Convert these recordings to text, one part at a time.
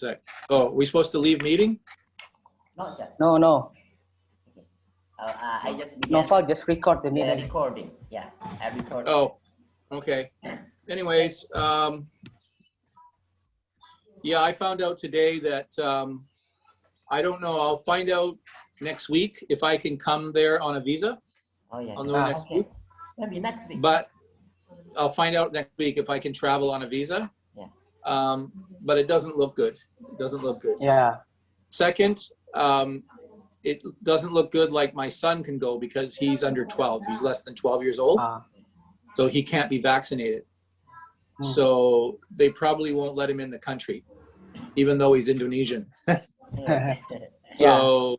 sec. Oh, are we supposed to leave meeting? No, sir. No, no. I just No, began for just record the the meeting. recording. Yeah, I recorded. Oh, okay. Anyways, yeah, I found out today that I don't know. I'll find out next week if I can come there on a visa. Oh, yeah. I'll know next week. Maybe next week. But I'll find out next week if I can travel on a visa. Yeah. But it doesn't look good. It doesn't look good. Yeah. Second, it doesn't look good like my son can go because he's under 12. He's less than 12 years old. So he can't be vaccinated. So they probably won't let him in the country, even though he's Indonesian. So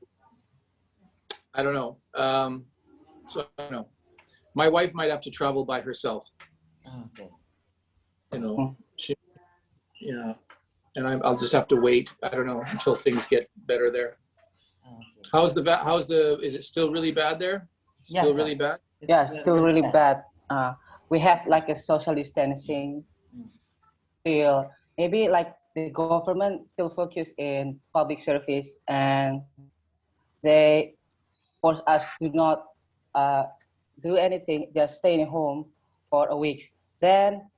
I don't know. So I don't know. My wife might have to travel by herself. Okay. You know, yeah, and I'll just have to wait. I don't know until things get better there. Okay. Is it still really bad there? Still Yeah, really bad? Yeah, still really bad. We have like a social distancing. Still, maybe like the government still focus in public service, and they force us to not do anything, just stay in home for a week. Then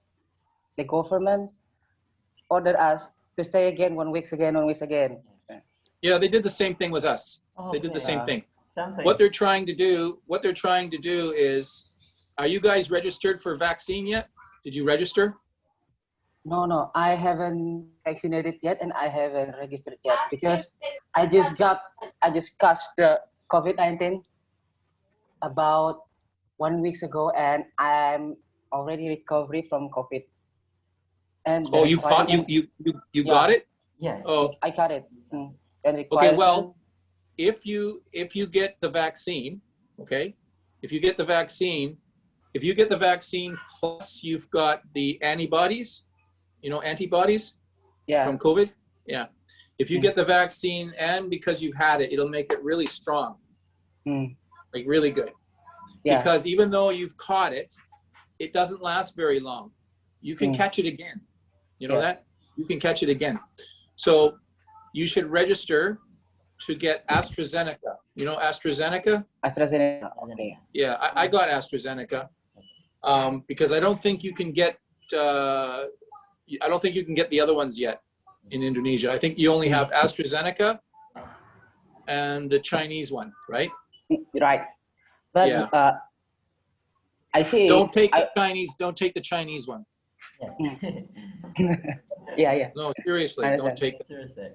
the government ordered us to stay again 1 week again, 1 week again. Yeah, they did the same thing with us. They did the same thing. What they're trying to do is, are you guys registered for vaccine yet? Did you register? No, I haven't vaccinated yet, and I haven't registered yet because I just got the COVID-19 about 1 week ago, and I'm already recovered from COVID. And Oh, you got it? Yeah. Oh, I got it. okay. Well, if you get the vaccine, okay, if you get the vaccine plus you've got the antibodies, antibodies from COVID. Yeah. If you get the vaccine and because you've had it, it'll make it really strong, like really good. Yeah. Because even though you've caught it, it doesn't last very long. You can catch it again. You know that? You can catch it again. So you should register to get AstraZeneca. You know AstraZeneca? AstraZeneca. Okay. Yeah, I got AstraZeneca because I don't think you can get the other ones yet in Indonesia. I think you only have AstraZeneca and the Chinese one, right? Right. But yeah. I see. Don't take the Chinese one. Yeah. No, seriously, don't take it. Seriously.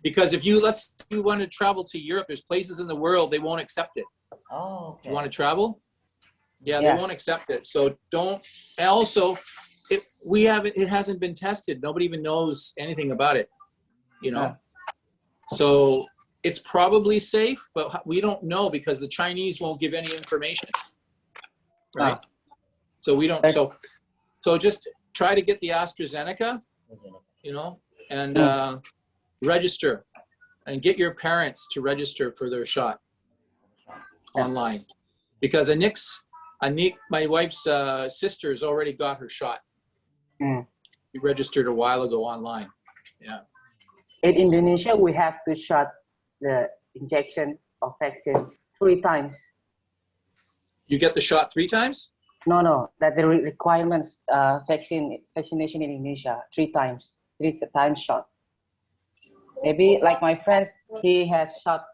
Because if you want to travel to Europe, there's places in the world they won't accept it. Oh, okay. If you want to travel, they won't accept it. So don't. And also, it hasn't been tested. Nobody even knows anything about it. So it's probably safe, but we don't know because the Chinese won't give any information. Right. So we don't. So just try to get the AstraZeneca. And register, and get your parents to register for their shot online, because Anik, my wife's sister, has already got her shot. She registered a while ago online. Yeah. In Indonesia, we have to shot the injection of vaccine 3 times. You get the shot 3 times? No. That the requirements vaccination in Indonesia 3 times. 3 times shot. Maybe like my friend, he has shot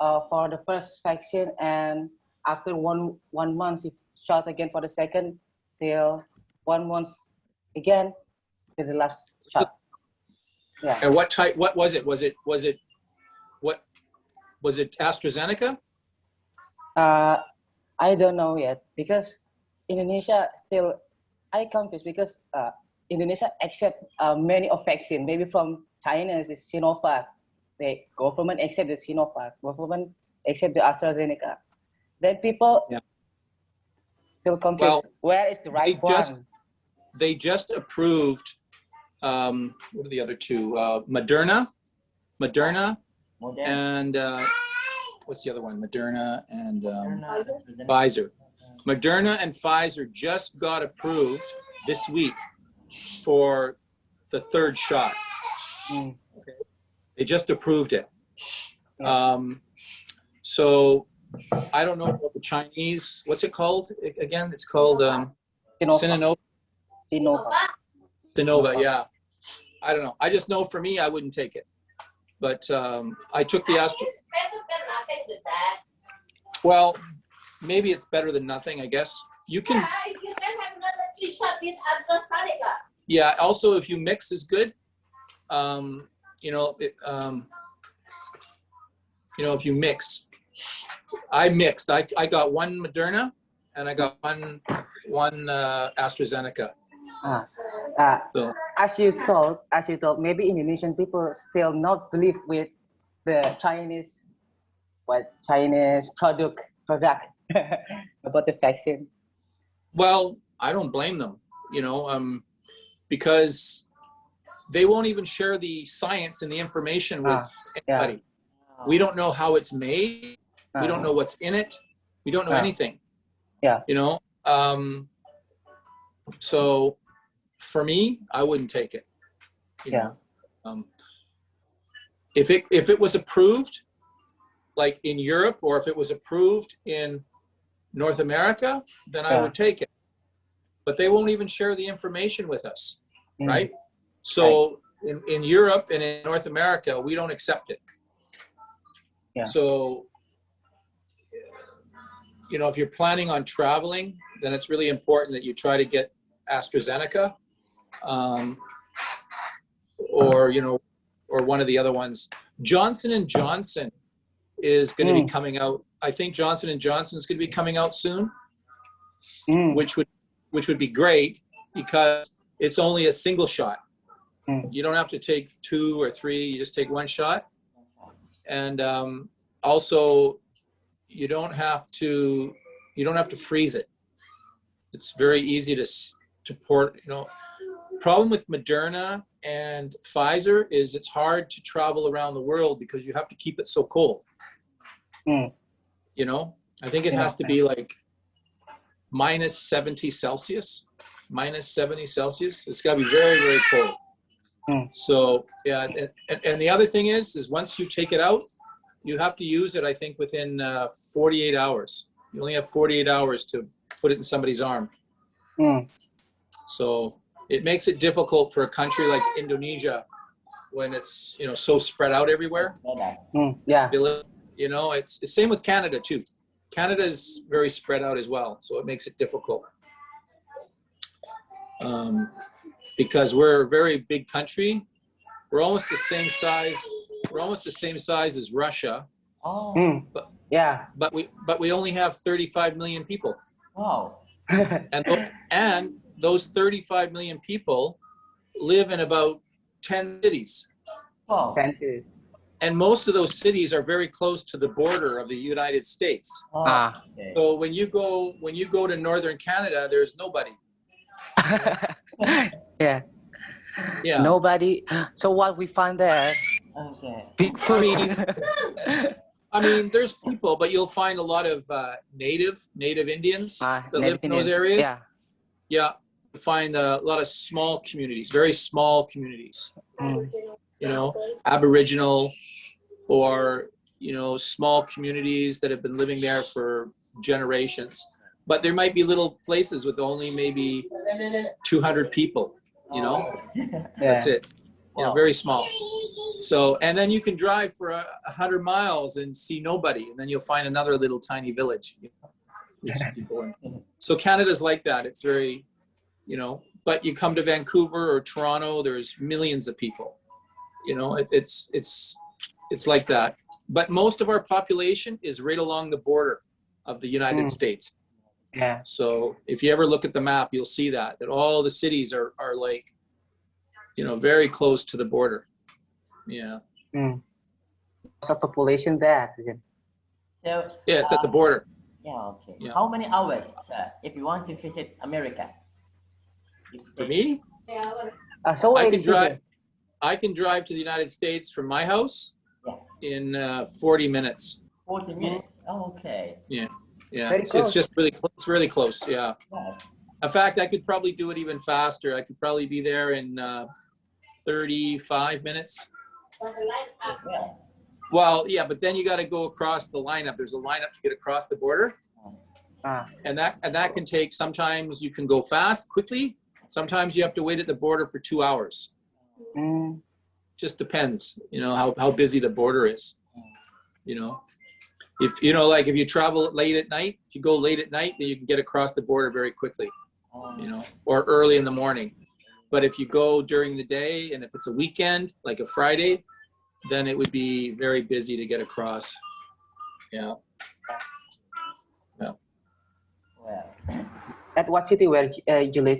for the first vaccine, and after one month he shot again for the second, till 1 month again to the last shot. Yeah. And what type? What was it? Was it AstraZeneca? I don't know yet because Indonesia still, I confused because Indonesia accept many of vaccine. Maybe from China is the Sinovac. The government accept the Sinovac. Government accept the AstraZeneca. Then people feel confused. Well, where is the right one? They just approved. What are the other two? Moderna, and what's the other one? Moderna and Pfizer. Moderna and Pfizer just got approved this week for the 3rd shot. Okay. They just approved it. Yeah. So I don't know about the Chinese. What's it called again? It's called Sinovac. Sinova. Sinovac. Yeah. I don't know. I just know for me, I wouldn't take it. But I took the Astra. Well, maybe it's better than nothing, I guess. You can have another 3 shots with AstraZeneca. Yeah. Also, if you mix, is good. You know, if you mix, I mixed. I got 1 Moderna and I got one AstraZeneca. So. As you told, maybe Indonesian people still not believe with the Chinese product about the vaccine. Well, I don't blame them, because they won't even share the science and the information with anybody. Yeah. We don't know how it's made. We don't know what's in it. We don't know anything. Yeah. So for me, I wouldn't take it. If it was approved, like in Europe, or if it was approved in North America, then I would take it. But they won't even share the information with us, right? So in Europe and in North America, we don't accept it. Yeah. So, if you're planning on traveling, then it's really important that you try to get AstraZeneca, or one of the other ones. Johnson & Johnson is going to be coming out. I think Johnson & Johnson is going to be coming out soon, which would be great because it's only a single shot. You don't have to take 2 or 3. You just take 1 shot. And also, you don't have to freeze it. It's very easy to port. Problem with Moderna and Pfizer is it's hard to travel around the world because you have to keep it so cold. I think it has to be like minus 70 Celsius. It's got to be very, very cold. So yeah, and the other thing is once you take it out, you have to use it, I think, within 48 hours. You only have 48 hours to put it in somebody's arm. So it makes it difficult for a country like Indonesia when it's so spread out everywhere. Yeah. It's the same with Canada too. Canada is very spread out as well, so it makes it difficult. Because we're a very big country. We're almost the same size. We're almost the same size as Russia. Oh. But we only have 35 million people. Wow. And those 35 million people live in about 10 cities. Wow. 10 cities. And most of those cities are very close to the border of the United States. Okay. So when you go to northern Canada, there's nobody. Yeah. Yeah. Nobody. So what we find there? Okay. Bigfoot. I mean, there's people, but you'll find a lot of native Indians that live in those areas. Yeah. You find a lot of small communities, very small communities. Aboriginal or small communities that have been living there for generations. But there might be little places with only maybe 200 people. That's it. Very small. So, and then you can drive for 100 miles and see nobody, and then you'll find another little tiny village. So Canada's like that. It's very, but you come to Vancouver or Toronto, there's millions of people. It's like that. But most of our population is right along the border of the United States. Yeah. So if you ever look at the map, you'll see that all the cities are like, very close to the border. Yeah. So population there. So, yeah, it's at the border. Yeah, okay. Yeah. How many hours, if you want to visit America? For me, So I can drive to the United States from my house in 40 minutes. 40 minutes? Oh, okay. Yeah. Yeah. Very close. It's just it's really close. Yeah. Yeah. In fact, I could probably do it even faster. I could probably be there in 35 minutes. Yeah. Well, yeah, but then you got to go across the lineup. There's a lineup to get across the border. Ah, And that can take, sometimes you can go fast, quickly. Sometimes you have to wait at the border for 2 hours. mm, Just depends, how busy the border is, If, like if you travel late at night, if you go late at night, then you can get across the border very quickly, or early in the morning. But if you go during the day and if it's a weekend, like a Friday, then it would be very busy to get across. Yeah. Well, at what city where you live?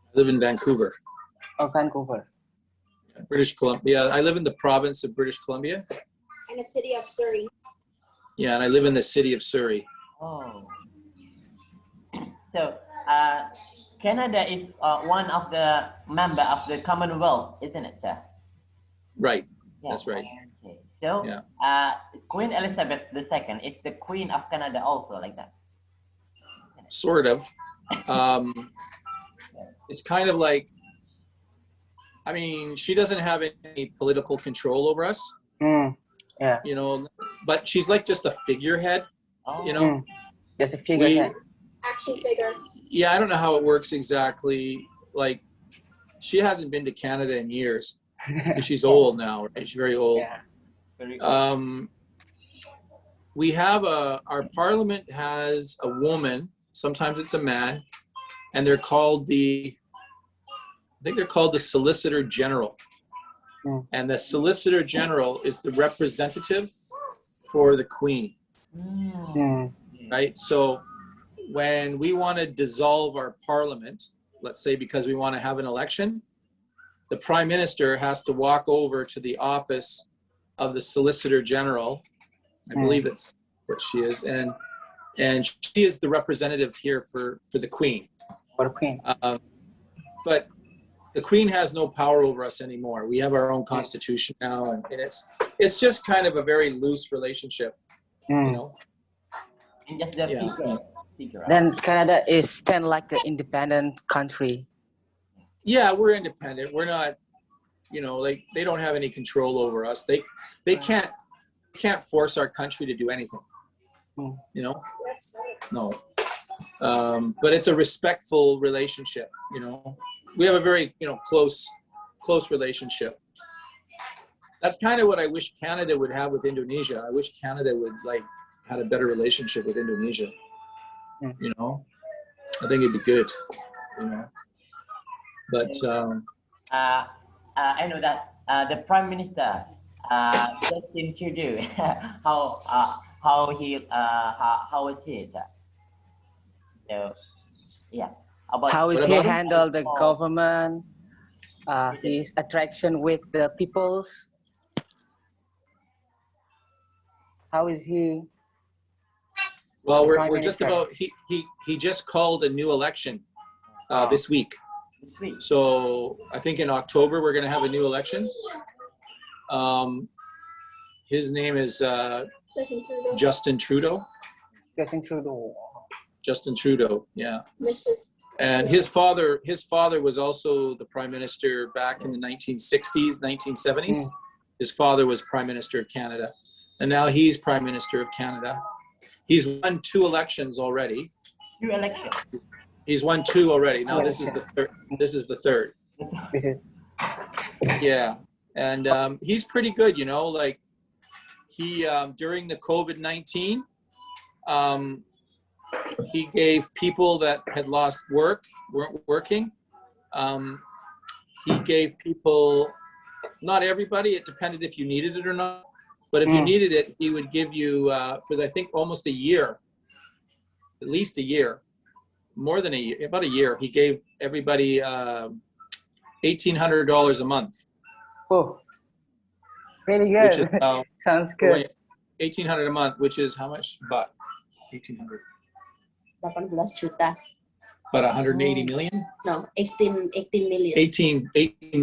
I live in Vancouver, Oh, Vancouver. British Columbia. I live in the province of British Columbia. In the city of Surrey. Yeah, and I live in the city of Surrey. oh. So, Canada is one of the member of the Commonwealth, isn't it, sir? Right. Yeah. That's right. Okay. So, Yeah. Queen Elizabeth II is the Queen of Canada also, like that. Sort of. It's kind of like, she doesn't have any political control over us, Mm, yeah. But she's like just a figurehead, Oh. Mm, just a figurehead. Action figure. Yeah, I don't know how it works exactly. Like, she hasn't been to Canada in years because she's old now, right? She's very old. Yeah. Very good. We have our parliament has a woman, sometimes it's a man, and they're called the Solicitor General. Mm. And the Solicitor General is the representative for the Queen, Mm, right? So when we want to dissolve our parliament, let's say because we want to have an election, the Prime Minister has to walk over to the office of the Solicitor General. I believe it's what she is, and she is the representative here for the Queen. for the Queen. But the Queen has no power over us anymore. We have our own constitution now, and it's just kind of a very loose relationship, Mm. And just the Yeah. figure out. Then Canada is kind of like an independent country. Yeah, we're independent. We're not, like they don't have any control over us. They can't force our country to do anything. Mm. Yes, sir. No. But it's a respectful relationship. We have a very close relationship. That's kind of what I wish Canada would have with Indonesia. I wish Canada would had a better relationship with Indonesia. Mm. I think it'd be good. But I know that the Prime Minister, Justin Trudeau, how is he, sir? So, yeah. How is What he about him? handle the government? His attraction with the peoples? How is he? well, Prime we're just Minister. about he just called a new election this week. this week? So I think in October we're going to have a new election. His name is Justin Trudeau. Justin Trudeau. Justin Trudeau. Yeah. Mr. And his father was also the prime minister back in the 1960s, 1970s. Mm. His father was Prime Minister of Canada, and now he's Prime Minister of Canada. He's won 2 elections already. 2 elections. He's won 2 already. Now this is the third. This is the third. This is Yeah, and he's pretty good. Like he during the COVID-19, he gave people that had lost work, weren't working. He gave people, not everybody, it depended if you needed it or not, but if you needed it, he would give you, for I think almost a year, at least a year, more than a year, about a year, he gave everybody $1,800 a month. oh, really Which good. is Sounds good. 1,800 a month, which is how much? About 1,800. 18 juta. About 180 million? No, 18 million. 18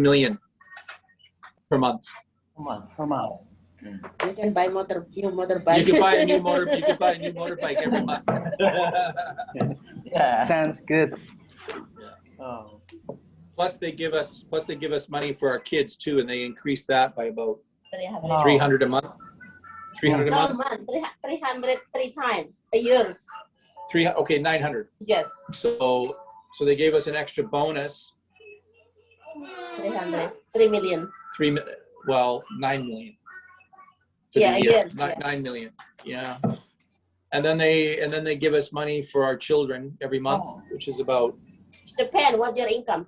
million per month. Come on. Come on. You can buy new motorbike. You can buy a new motorbike every month. Yeah. Sounds good. Oh. Plus they give us money for our kids too, and they increased that by about 300. Oh. 300 a month. 300 a No, month. man, 300 3 times a year. 900. Yes, So they gave us an extra bonus. 300, 3 million. 9 million. For Yeah, the year. yes, Ni- yeah. 9 million. Yeah. And then they give us money for our children every month, Oh. which is about, It depends what your income.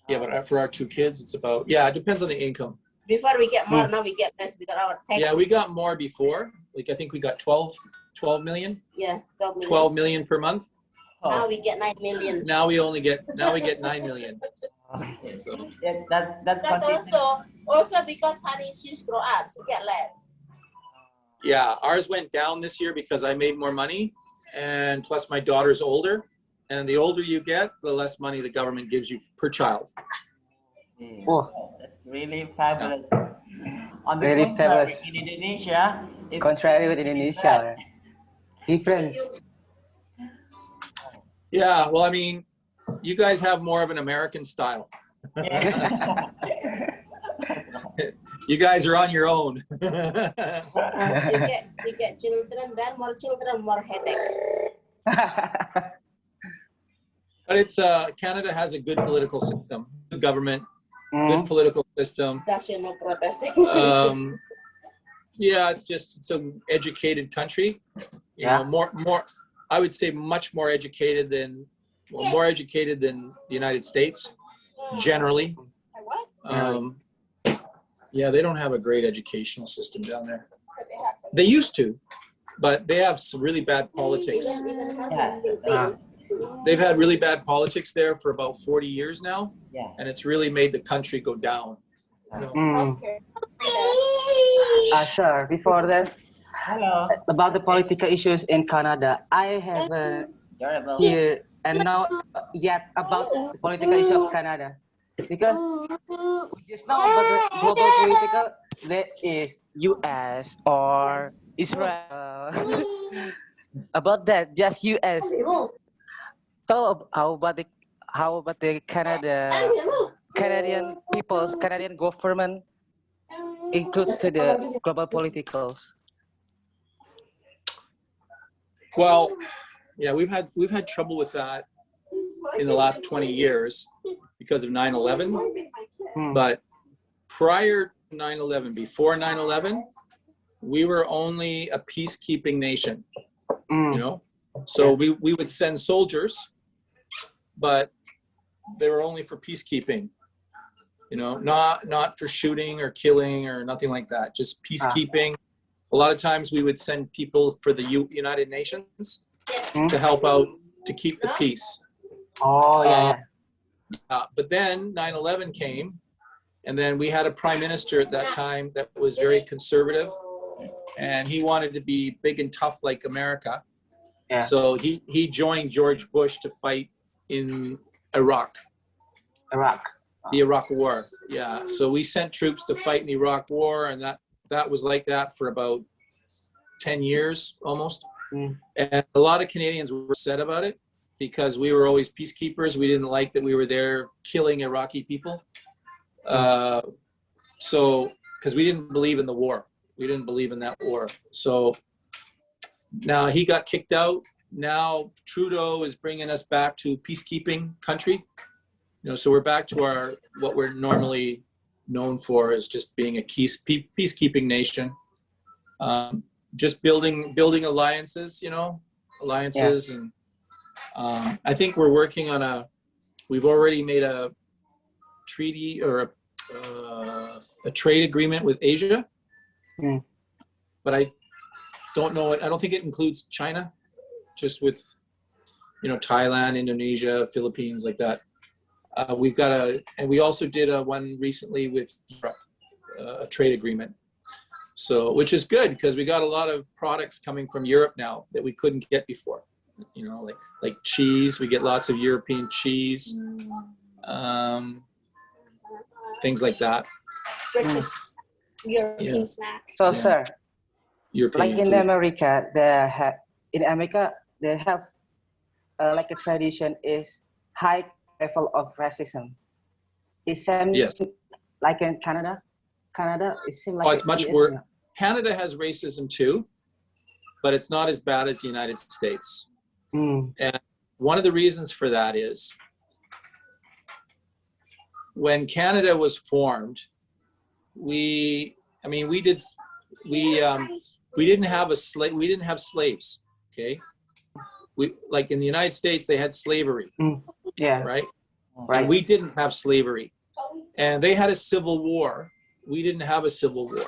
but for our 2 kids, it's about, it depends on the income. Before we get more, now we get less because our tax. Yeah, we got more before. Like, I think we got 12 million, Yeah, 12 million. 12 million per month. Now Oh. we get 9 million. Now we get 9 million. So, Yeah, that's But consistent. also because honey she's grow up, she get less. yeah, ours went down this year because I made more money, and plus my daughter's older. And the older you get, the less money the government gives you per child. Oh. That's really fabulous. On the Really contrary, fabulous. in Indonesia, it's Contrary with Indonesia, different. Yeah, well, I mean, you guys have more of an American style. Yeah. You guys are on your own. You get children, then more children, more headache. But it's Canada has a good political system, good government, good Mm. political system. That's no protesting. Yeah, it's an educated country. You know, more. I would say much more educated than the United States generally. What? Yeah, they don't have a great educational system down there. They used to, but they have some really bad politics. They've had really bad politics there for about 40 years now, Yeah. and it's really made the country go down. Mm. Okay. Sir, before that, Hello. about the political issues in Canada, I haven't Durable. hear and know yet about the political issue of Canada, because we just know about the global political, there is US or Israel. About that, just US. So how about the Canadian peoples, Canadian government include to the global politicals? Well, yeah, we've had trouble with that in the last 20 years because of 9/11. Hmm. But prior to 9/11, before 9/11, we were only a peacekeeping nation. Mm. You know, so we would send soldiers, but they were only for peacekeeping. You know, not for shooting or killing or nothing like that. Just peacekeeping. A lot of times we would send people for the United Nations to help out to keep the peace. Oh yeah. But then 9/11 came, and then we had a prime minister at that time that was very conservative, and he wanted to be big and tough like America. Yeah. So he joined George Bush to fight in Iraq, Iraq. the Iraq War. Yeah. So we sent troops to fight in the Iraq War, and that was like that for about 10 years almost. Mm. And And a lot of Canadians were upset about it because we were always peacekeepers. We didn't like that we were there killing Iraqi people. So, because we didn't believe in the war. We didn't believe in that war. So now he got kicked out. Now Trudeau is bringing us back to peacekeeping country. You know, so we're back to what we're normally known for as just being a peacekeeping nation. Just building alliances, and I think we're working on we've already made a treaty or a trade agreement with Asia, but I don't know it. I don't think it includes China, just with, Thailand, Indonesia, Philippines, like that. We've got and we also did one recently with Europe, a trade agreement. So, which is good because we got a lot of products coming from Europe now that we couldn't get before. Like cheese, we get lots of European cheese, things like that. British European snack. so, Yeah. sir, European like in food. America, they have like a tradition is high level of racism. It seems Yes. like in Canada. Canada, it seems like Oh, it's much is- worse. Canada has racism too, but it's not as bad as the United States. Mm, And one of the reasons for that is when Canada was formed, we didn't have slaves, okay? Like in the United States, they had slavery, yeah, right? right. And we didn't have slavery. And they had a civil war. We didn't have a civil war.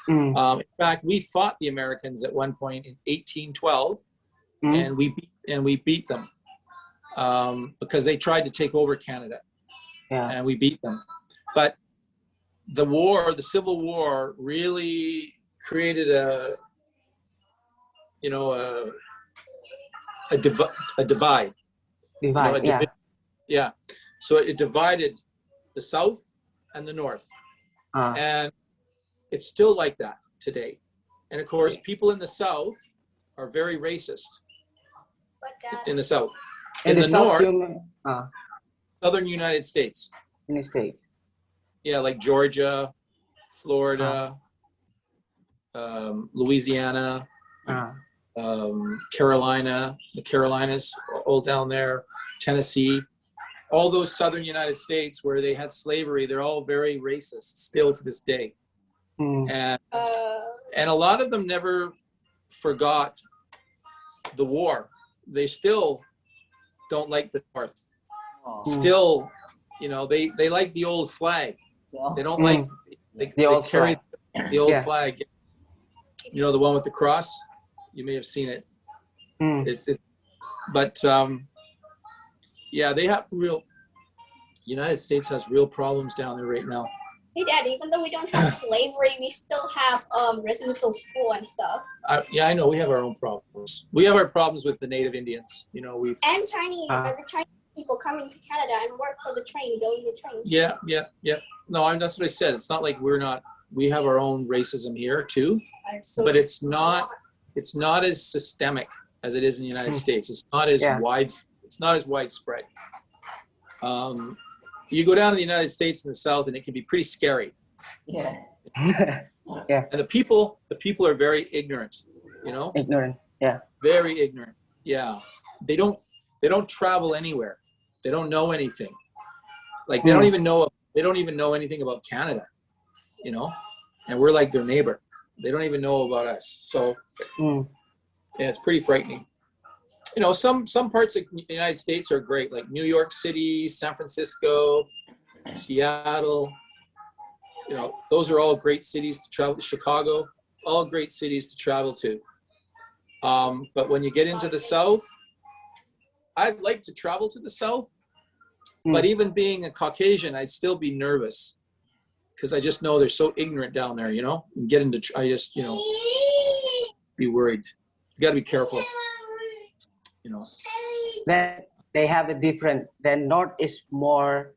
Mm, In fact, we fought the Americans at one point in 1812, mm, and we beat them because they tried to take over Canada, yeah. and we beat them. But the Civil War, really created a divide. Divide. Yeah. Yeah. So it divided the South and the North. And it's still like that today. And of course, people in the South are very racist in the South. In the South, North, Southern United States. in the States. Yeah, like Georgia, Florida, Louisiana, Carolina, the Carolinas, all down there, Tennessee. All those Southern United States where they had slavery, they're all very racist still to this day. And a lot of them never forgot the war. They still don't like the North. Still, they like the old flag. They don't like they carry the old flag. The one with the cross. You may have seen it. But yeah, they have United States has real problems down there right now. Hey, Dad, even though we don't have slavery, we still have residential school and stuff. I know we have our own problems. We have our problems with the Native Indians. And Chinese, the Chinese people coming to Canada and work for the train, building the train. Yeah. No, that's what I said. It's not like we have our own racism here too, but it's not as systemic as it is in the United States. It's not as widespread. You go down to the United States in the South, and it can be pretty scary. Yeah. Yeah. And the people are very ignorant. Ignorant. Yeah. Very ignorant. Yeah. They don't travel anywhere. They don't know anything. Like they don't even know anything about Canada. And we're like their neighbor. They don't even know about us. So yeah, it's pretty frightening. Some parts of the United States are great, like New York City, San Francisco, Seattle. Those are all great cities to travel to. Chicago, all great cities to travel to. But when you get into the South, I'd like to travel to the South, but even being a Caucasian, I'd still be nervous because I just know they're so ignorant down there, and be worried. You got to be careful. Then they have a different. Then North is more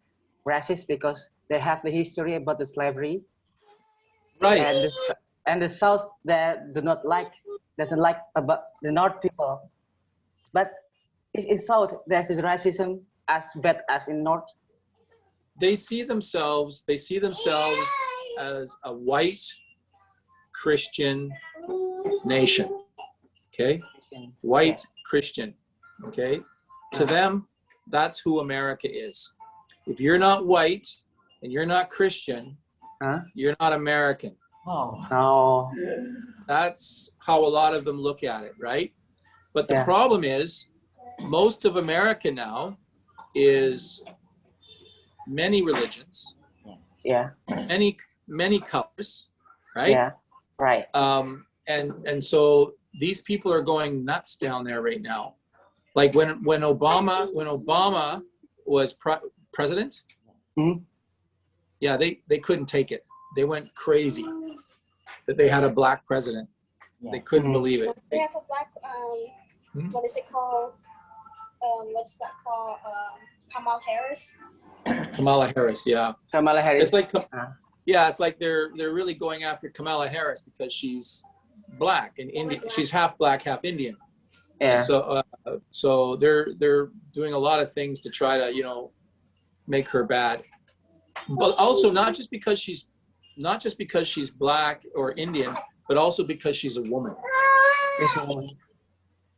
racist because they have the history about the slavery. Right. And the South doesn't like about the North people. But in South there's this racism as bad as in North. They see themselves as a white Christian nation. Okay? White Christian. Okay? To them, that's who America is. If you're not white and you're not Christian, you're not American. Oh. That's how a lot of them look at it, right? But the problem is, most of America now is many religions, many colors, right? Yeah, right. And so these people are going nuts down there right now. Like when Obama was president, yeah, they couldn't take it. They went crazy that they had a black president. They couldn't believe it. They have a black, what is it called? What's that called? Kamala Harris. Kamala Harris, yeah. Kamala Harris. It's like, it's like they're really going after Kamala Harris because she's black and Indian. She's half black, half Indian. Yeah. So they're doing a lot of things to try to make her bad. Well, also not just because she's black or Indian, but also because she's a woman.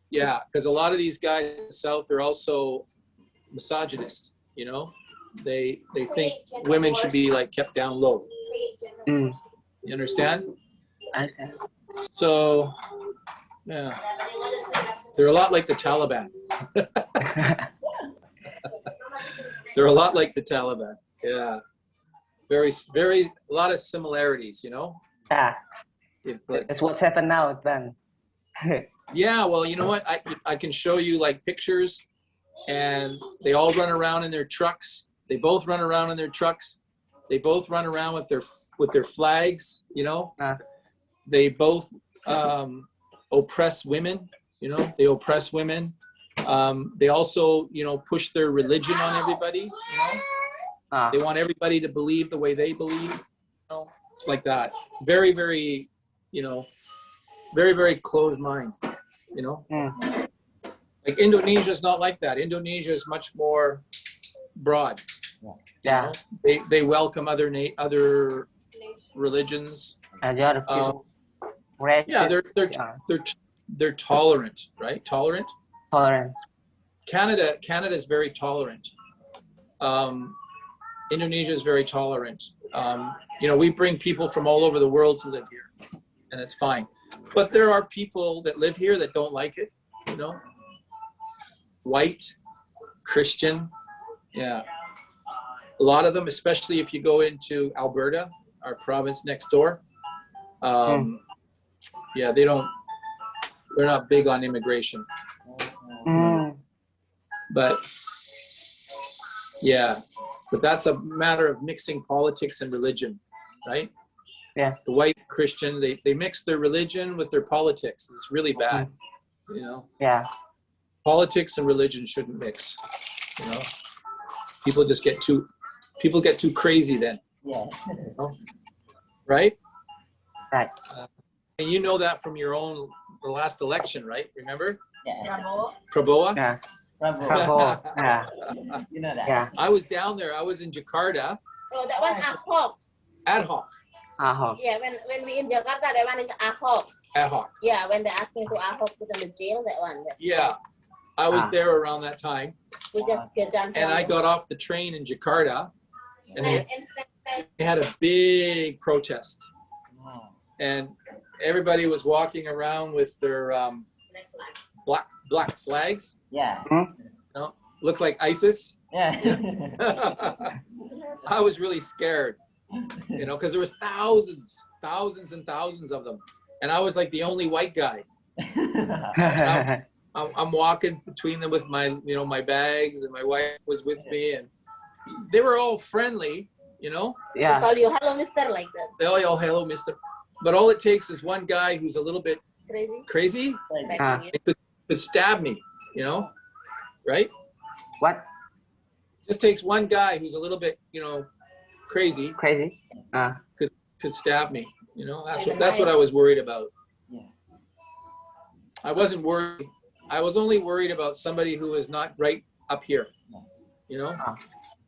Yeah, because a lot of these guys in the South are also misogynist. You know, they think women should be like kept down low. Mm. You understand? I understand. So, yeah, they're a lot like the Taliban. They're a lot like the Taliban. Yeah, very a lot of similarities. You know. Yeah, But that's what's happened now then. yeah, well, you know what? I can show you like pictures, and they all run around in their trucks. They both run around in their trucks. They both run around with their flags. You know. They both oppress women. You know, they oppress women. They also, you know, push their religion on everybody. You know, they want everybody to believe the way they believe. You know, it's like that. Very, very, you know, very closed mind. You know, like Indonesia is not like that. Indonesia is much more broad. Yeah. You know? They welcome other religions. Yeah, they're tolerant, right? Tolerant. Canada is very tolerant. Indonesia is very tolerant. You know, we bring people from all over the world to live here, and it's fine. But there are people that live here that don't like it. You know, white, Christian, yeah. A lot of them, especially if you go into Alberta, our province next door. Yeah, they're not big on immigration. But yeah, but that's a matter of mixing politics and religion, right? Yeah. The white Christian, they mix their religion with their politics. It's really bad, you know? Yeah. Politics and religion shouldn't mix, you know? People get too crazy then. Yeah. You know? Right? Right. And you know that from the last election, right? Remember? Yeah. Prabowo? Yeah. Bravo. Yeah. You know that. Yeah. I was down there. I was in Jakarta. Oh, that one Ahok. Ad hoc. Yeah, when we in Jakarta, that one is Ahok. Ad hoc. Yeah, when they asking to Ahok put in the jail, that one. Yeah. I was there around that time. We just get done. And I got off the train in Jakarta, and they and had a big protest. Wow. And everybody was walking around with their black flags. Yeah. You know, looked like ISIS. Yeah. I was really scared, you know, because there was thousands and thousands of them, and I was like the only white guy. I'm walking between them with my, you know, my bags, and my wife was with me, and they were all friendly, you know. Yeah. call you hello, mister, like that. They all yell, "Hello, mister." But all it takes is one guy who's a little bit crazy Attacking you. could stab me, you know, right? What? Just takes one guy who's a little bit, you know, crazy. Could stab me, you know. That's what I was worried about. Yeah. I wasn't worried. I was only worried about somebody who is not right up here, you know,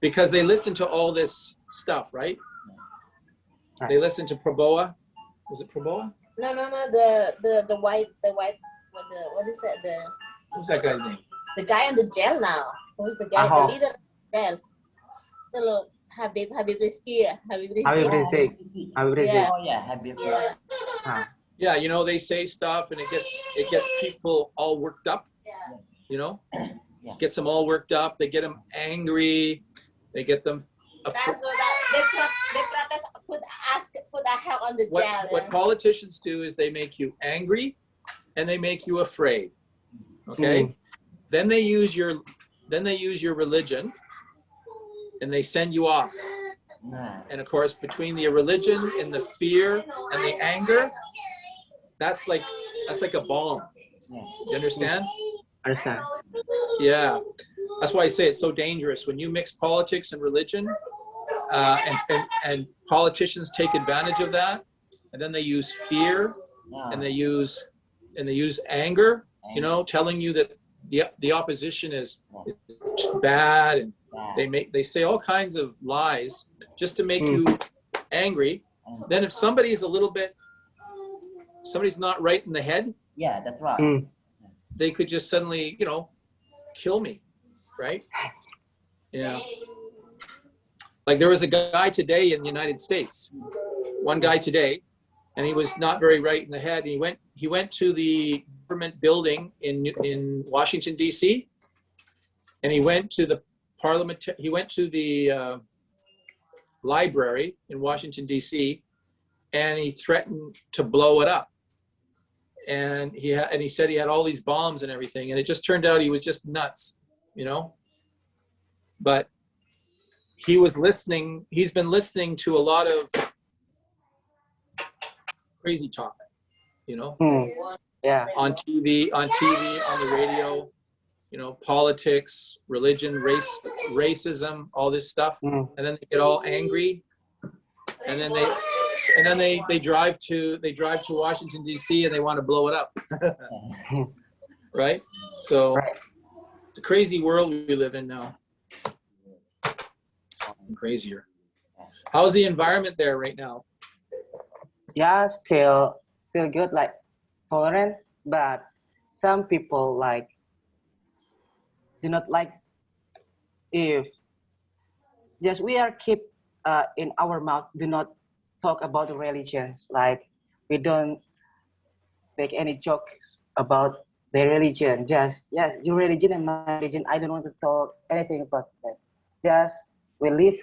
because they listen to all this stuff, right? They listen to Prabowo. Was it Prabowo? No. The white. What is that? Who's that guy's name? The guy in the jail now. Who's the guy? Ahok. The leader of the jail. The little Habib Rizki. Habib Rizki. Habib Rizki. Yeah. Oh yeah, Habib. Yeah. Yeah, you know, they say stuff and it gets people all worked up, you know, gets them all worked up. They get them angry. They get them. That's what they protest. Put a help on the jail. What politicians do is they make you angry, and they make you afraid. Okay, then they use your religion, and they send you off. And of course, between the religion and the fear and the anger, that's like a bomb. You understand? Understand. Yeah, that's why I say it's so dangerous when you mix politics and religion, and politicians take advantage of that, and then they use fear, and they use anger. You know, telling you that the opposition is bad, and They say all kinds of lies just to make you angry. Then if somebody's somebody's not right in the head, Yeah, that's right. they could just suddenly, kill me, right? Yeah. Like there was a guy today in the United States, one guy today, and he was not very right in the head. He went to the government building in Washington, D.C., and he went to the library in Washington, D.C., and he threatened to blow it up. And he said he had all these bombs and everything, and it just turned out he was just nuts, But he's been listening to a lot of crazy talk, Yeah. on TV, on the radio, politics, religion, racism, all this stuff. And then they get all angry, and then they drive to Washington, D.C., and they want to blow it up. Right? So it's a crazy world we live in now. Crazier. How's the environment there right now? Yeah, still good, like tolerant, but some people do not like if just we are keep in our mouth, do not talk about the religions, like we don't make any jokes about the religion, just your religion and my religion, I don't want to talk anything about that, just we live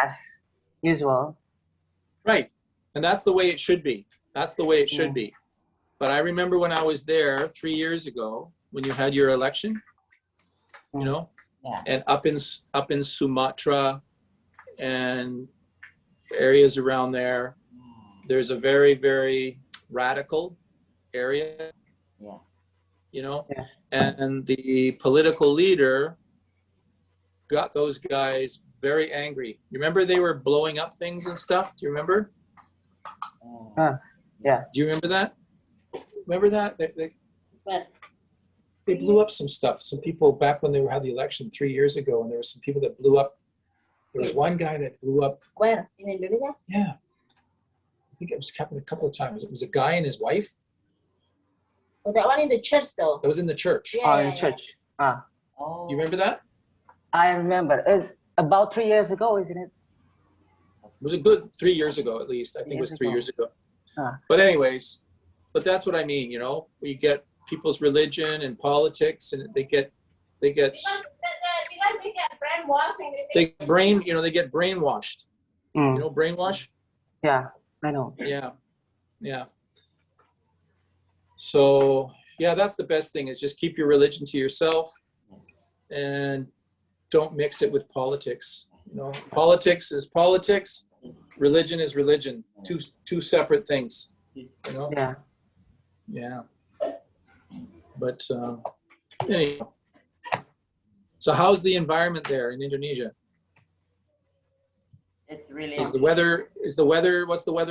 as usual. Right. And that's the way it should be. But I remember when I was there 3 years ago, when you had your election, and up in Sumatra and areas around there, there's a very, very radical area, and the political leader got those guys very angry. You remember they were blowing up things and stuff? Do you remember? Yeah. Do you remember that? Remember that? They blew up some stuff. Some people back when they had the election 3 years ago, and there were some people that blew up. There was one guy that blew up. Where? In Indonesia? Yeah. I think it was happened a couple of times. It was a guy and his wife. Oh, that one in the church though. It was in the church. Yeah. In church. You remember that? I remember. It's about 3 years ago, isn't it? It was a good 3 years ago, at least. I think it was 3 years ago. Ah. But anyways, that's what I mean, we get people's religion and politics, and they get Because they get brainwashed. they get brainwashed. Brainwash? Yeah, I know. Yeah. So that's the best thing, is just keep your religion to yourself and don't mix it with politics. Politics is politics, religion is religion. Two separate things. Yeah. But anyway. So how's the environment there in Indonesia? It's really. What's the weather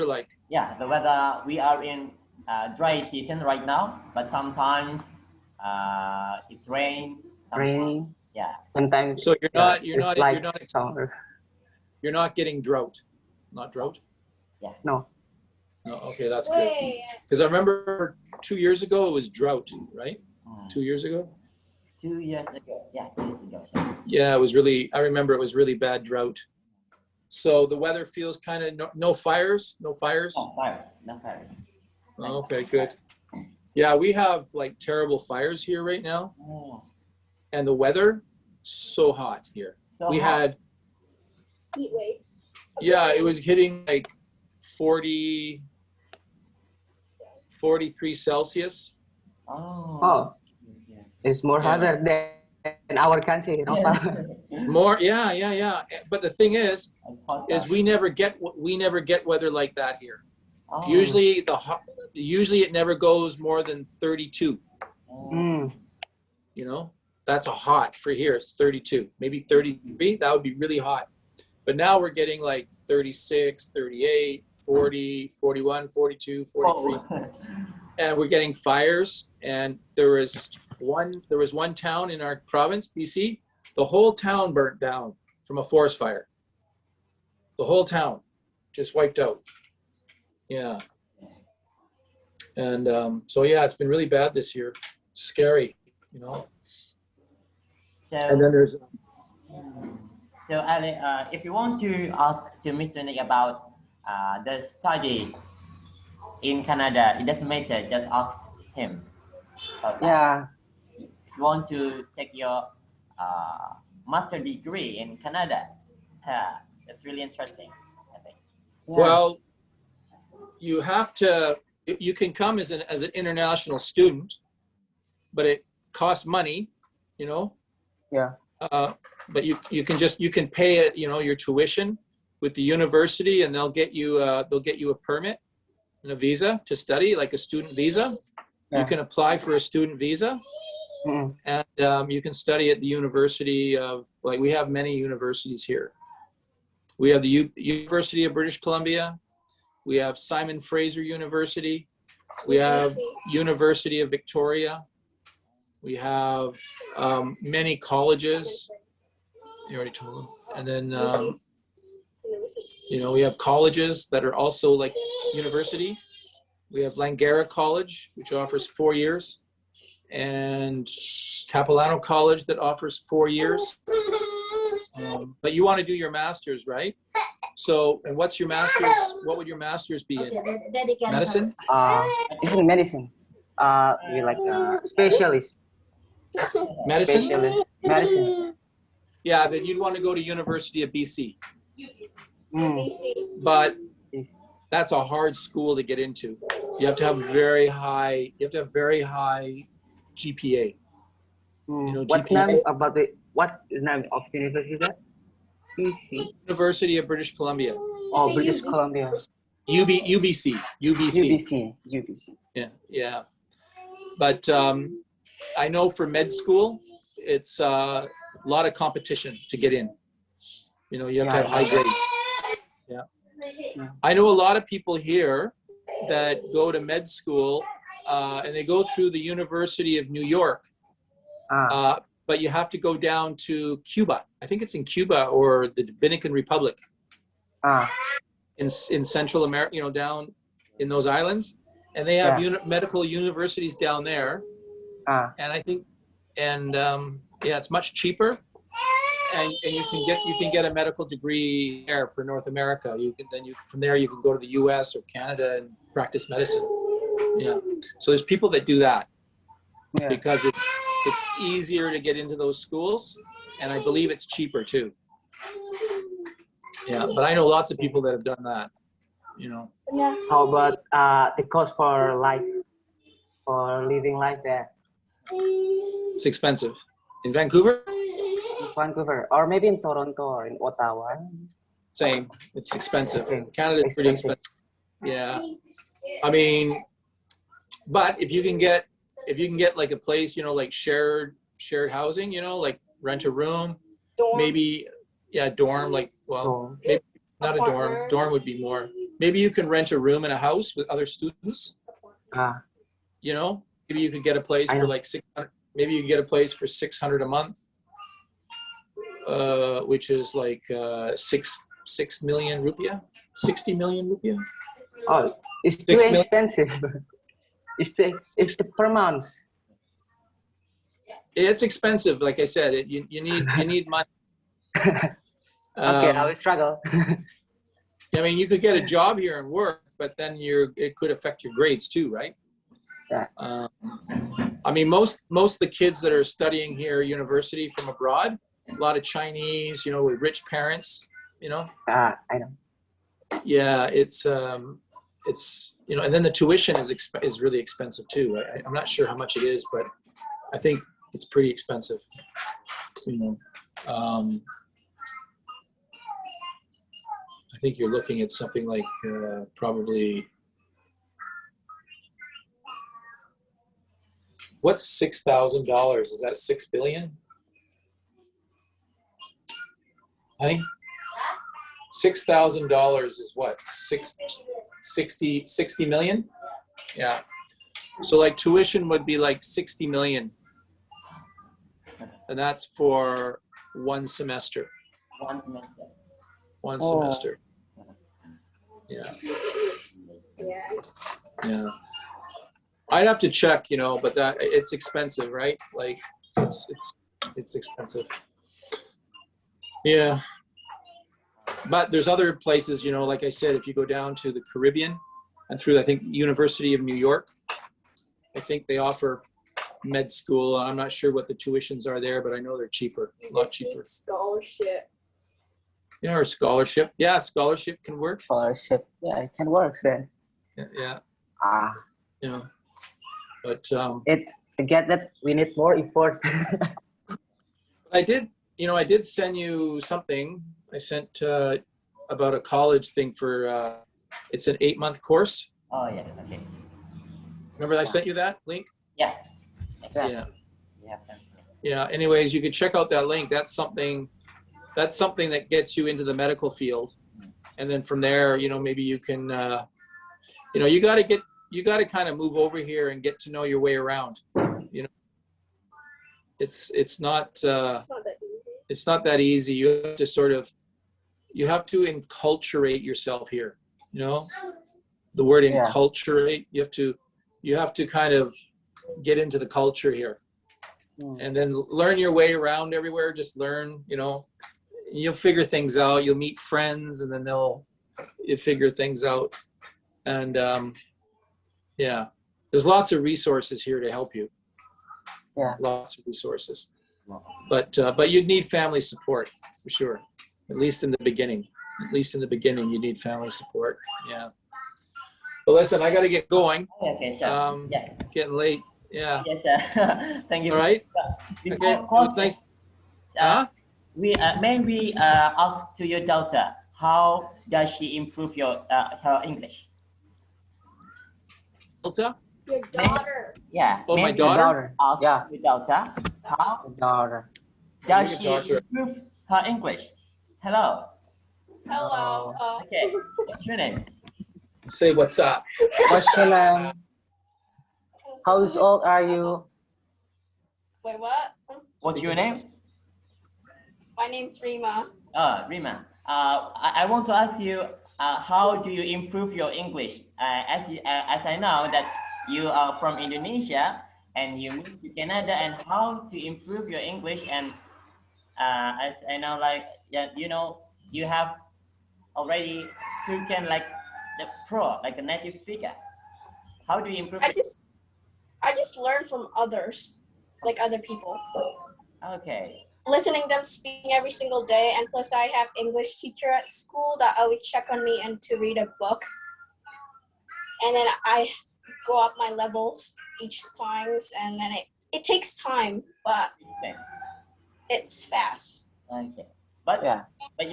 like? Yeah, the weather, we are in dry season right now, but sometimes it rains. Raining. Yeah. Sometimes. So you're not getting drought. Not drought? Yeah. No. No, okay, that's good. Because I remember 2 years ago it was drought, right? 2 years ago? 2 years ago. Yeah, 2 years ago. Sorry. Yeah, I remember it was really bad drought. So the weather feels kind of no fires? No fires? No fires. Oh, okay, good. Yeah, we have like terrible fires here right now. Oh. And the weather, so hot here. We had Heat waves. Yeah, it was hitting like 43 Celsius. Oh. It's more hotter than our country, More, yeah. But the thing is we never get weather like that here. Oh. Usually it never goes more than 32. That's a hot for here. It's 32, maybe 33. That would be really hot. But now we're getting like 36, 38, 40, 41, 42, 43. And we're getting fires. And there was one town in our province, BC, the whole town burnt down. from a forest fire. The whole town just wiped out. Yeah. And so yeah, it's been really bad this year. Scary, you know. And then there's So Aleyy, if you want to ask to Mr. Nick about the study in Canada, it doesn't matter, just ask him about that. Yeah. If you want to take your master degree in Canada, that's really interesting, I think. Yeah. well, you have to. You can come as an international student, but it costs money, you know. Yeah. But you can pay it, you know, your tuition with the university, and they'll get you a permit and a visa to study, like a student visa. Yeah. You can apply for a student visa, and you can study at the University of, like, we have many universities here. We have the University of British Columbia. We have Simon Fraser University. We have University of Victoria. We have many colleges. You already told them. And then, you know, we have colleges that are also like university. We have Langara College, which offers 4 years, and Capilano College that offers 4 years. But you want to do your master's, right? So, and what's your master's? What would your master's be in? Medicine? It's in medicine. We like specialist. Medicine? Specialist. Medicine. Yeah, then you'd want to go to University of BC. Mm. But that's a hard school to get into. You have to have very high. You have to have very high GPA. You know, What's GPA? name about the what is name of the university? BC. University of British Columbia. Oh, British Columbia. UBC. UBC. Yeah, yeah. But I know for med school, it's a lot of competition to get in. You know, you have to have high grades. Yeah. I know a lot of people here that go to med school and they go through the University of New York, but you have to go down to Cuba. I think it's in Cuba or the Dominican Republic. In Central America, you know, down in those islands, and they have medical universities down there. And I think, yeah, it's much cheaper, and you can get a medical degree there for North America. From there you can go to the U.S. or Canada and practice medicine. Yeah, so there's people that do that because it's easier to get into those schools, and I believe it's cheaper too. Yeah, but I know lots of people that have done that. You know. How about the cost for living life there? It's expensive. In Vancouver? Vancouver, or maybe in Toronto or in Ottawa. Same. It's expensive. Okay. Canada's pretty expensive. Yeah. I mean, but if you can get like a place, you know, like shared housing, you know, like rent a room, maybe dorm, like, well, maybe not a dorm. Dorm would be more. Maybe you can rent a room in a house with other students. You know, maybe you could get a place for like 600. Maybe you can get a place for 600 a month, which is like 6 million rupiah, 60 million rupiah. Oh, it's too expensive. It's the per month. It's expensive, like I said. You need money. Okay, I will struggle. I mean, you could get a job here and work, but then it could affect your grades too, right? Yeah. I mean, most of the kids that are studying here university from abroad, a lot of Chinese, you know, with rich parents, you know. I know. Yeah, it's you know, and then the tuition is really expensive too. I'm not sure how much it is, but I think it's pretty expensive. You know, I think you're looking at something like probably. What's $6,000? Is that 6 billion? I think $6,000 is what? 60 million? Yeah. So like tuition would be like 60 million. And that's for one semester. One semester. One Oh. semester. Yeah, Yeah. yeah. I'd have to check, you know, but that it's expensive, right? Like it's expensive. Yeah. But there's other places, you know, like I said, if you go down to the Caribbean and through, I think, University of New York, I think they offer med school. I'm not sure what the tuitions are there, but I know they're cheaper, You a lot just cheaper. need scholarship. You know, or scholarship. Yeah, scholarship can work. Scholarship. Yeah, it can work then. Yeah, Ah, yeah. But to get that, we need more effort. I did, you know, I did send you something. I sent about a college thing for, it's an 8-month course. Oh yeah. Okay. Remember I sent you that link? Yeah. Yeah. Yeah. We have some. Yeah. Anyways, you can check out that link. That's something that gets you into the medical field. And then from there, you know, maybe you can, you know, you got to kind of move over here and get to know your way around. You know, it's not It's not that easy. it's not that easy. You have to you have to enculturate yourself here. You know, the word Yeah. enculturate. You have to kind of get into the culture here, and then learn your way around everywhere. Just learn, you know, you'll figure things out. You'll meet friends, and then you figure things out. And yeah, there's lots of resources here to help you. Yeah. Lots of resources. But you'd need family support for sure. At least in the beginning. At least in the beginning, you need family support. Yeah. But listen, I got to get going. Okay, sure. Yeah. It's getting late. Yeah. Yes, sir. Thank you. All right. Before Okay. It was closing, nice. Huh? may we ask to your daughter, how does she improve her English? Delta? Your daughter. Yeah. Oh, may my we daughter? Ask Yeah. your daughter, how Daughter. does can she talk to her. improve her English? Hello. Hello. Okay. What's your name? Say what's up. What's your name? How old are you? Wait, what? What's your name? My name's Rima. Rima. I want to ask you, how do you improve your English? As I know that you are from Indonesia and you moved to Canada, and how to improve your English, and as I know, like, yeah, you know, you have already spoken like the pro, like a native speaker. How do you improve it? I just learn from others, like other people. Okay. Listening them speaking every single day, and plus I have English teacher at school that always check on me and to read a book. And then I go up my levels each times, and then it takes time, but Okay. it's fast. Okay. But Yeah. but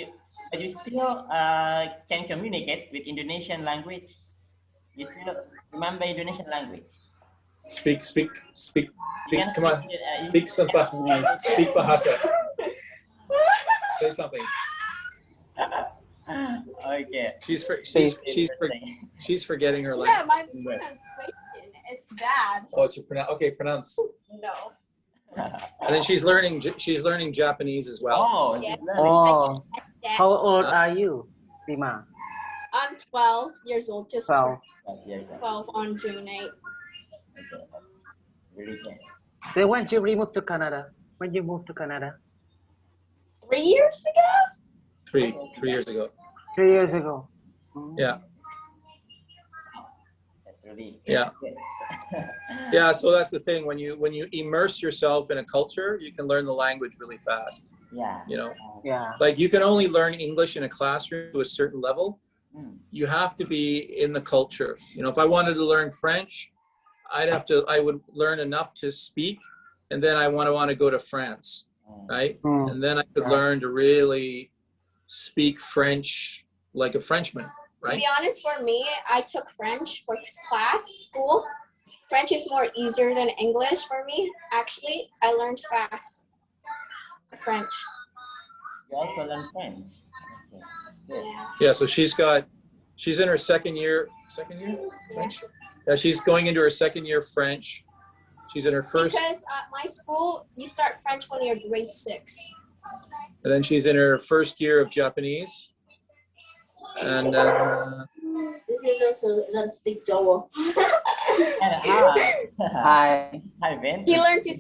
you still can communicate with Indonesian language. You still remember Indonesian language. Speak. You can Come on. speak, Speak Bahasa. Say something. Okay. She's forgetting her Yeah, language. my pronunciation, it's bad. Oh, it's okay. Pronounce. No. And then she's learning Japanese as well. Oh, Yeah. she's learning. Oh, That- how old are you, Rima? I'm 12 years old, just 12. turned 12 on June 8th. Okay. Really good. Then when you moved to Canada? When you moved to Canada? 3 years ago? 3 years ago. 3 years ago. Yeah. That's really Yeah. good. Yeah, so that's the thing. When you immerse yourself in a culture, you can learn the language really fast. Yeah. You know, Yeah. like you can only learn English in a classroom to a certain level. Mm. You have to be in the culture. You know, if I wanted to learn French, I would learn enough to speak, and then I want to go to France, right? And then I could learn to really speak French like a Frenchman, To right? be honest, for me, I took French for school. French is more easier than English for me. Actually, I learned fast French. You also learn French. Okay. Good. Yeah. Yeah, so she's in her second year French. Yeah, she's going into her second year French. She's in her first. Because at my school, you start French when you're grade 6. And then she's in her first year of Japanese. And This is also learn speak Jowo. And hi. Hi. Hi, Ben. He learned to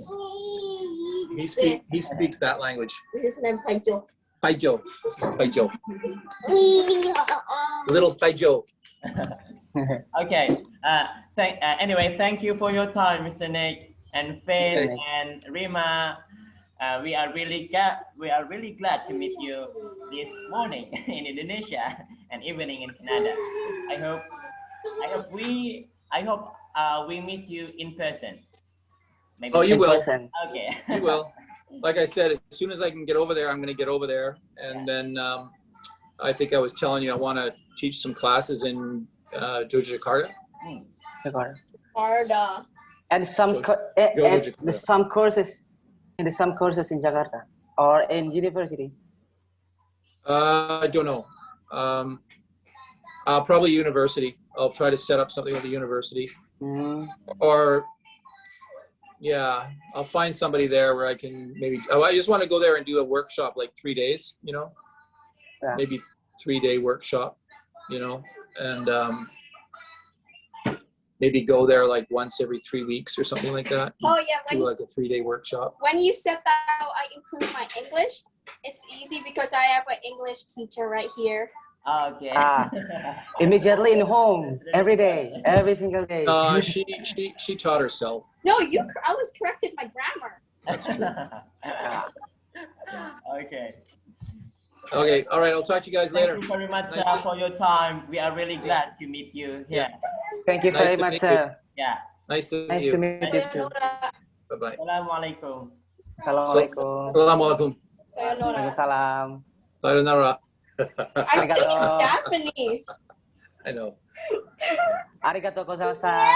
speak. he speaks that language. This is name Paijo. Paijo. This is Paijo. Little Paijo. Okay. Anyway, thank you for your time, Mr. Nick and Faith Okay. and Rima. We are really glad to meet you this morning in Indonesia and evening in Canada. I hope we meet you in person. Maybe Oh, you In will. person. Okay. You will. Like I said, as soon as I can get over there, I'm going to get over there. And then I think I was telling you I want to teach some classes in Yogyakarta. Hard. And some courses in Jakarta or in university. I don't know. Probably university. I'll try to set up something with the university. Mm. Or, yeah, I'll find somebody there where I can maybe, I just want to go there and do a workshop like 3 days, you know, Yeah. maybe 3-day workshop, you know, and maybe go there like once every 3 weeks or something like that. Oh yeah, Do like a 3-day workshop. when you said that I improved my English, it's easy because I have an English teacher right here. Okay. Immediately in home, every day, every single day. She taught herself. No, I was corrected my grammar. That's true. Okay. Okay, all right, I'll talk to you guys later. Thank you very much Nice to- for your time. We are really glad to meet you here. Thank you Nice very to much, meet you. sir. Yeah. Nice to meet Nice to you. meet you too. Sayonara. Bye-bye. Assalamualaikum. Assalamualaikum. Assalamualaikum. Sayonara. Waalaikumsalam. Sayonara. I speak Arigato. Japanese. I know. Arigato gozaimashita.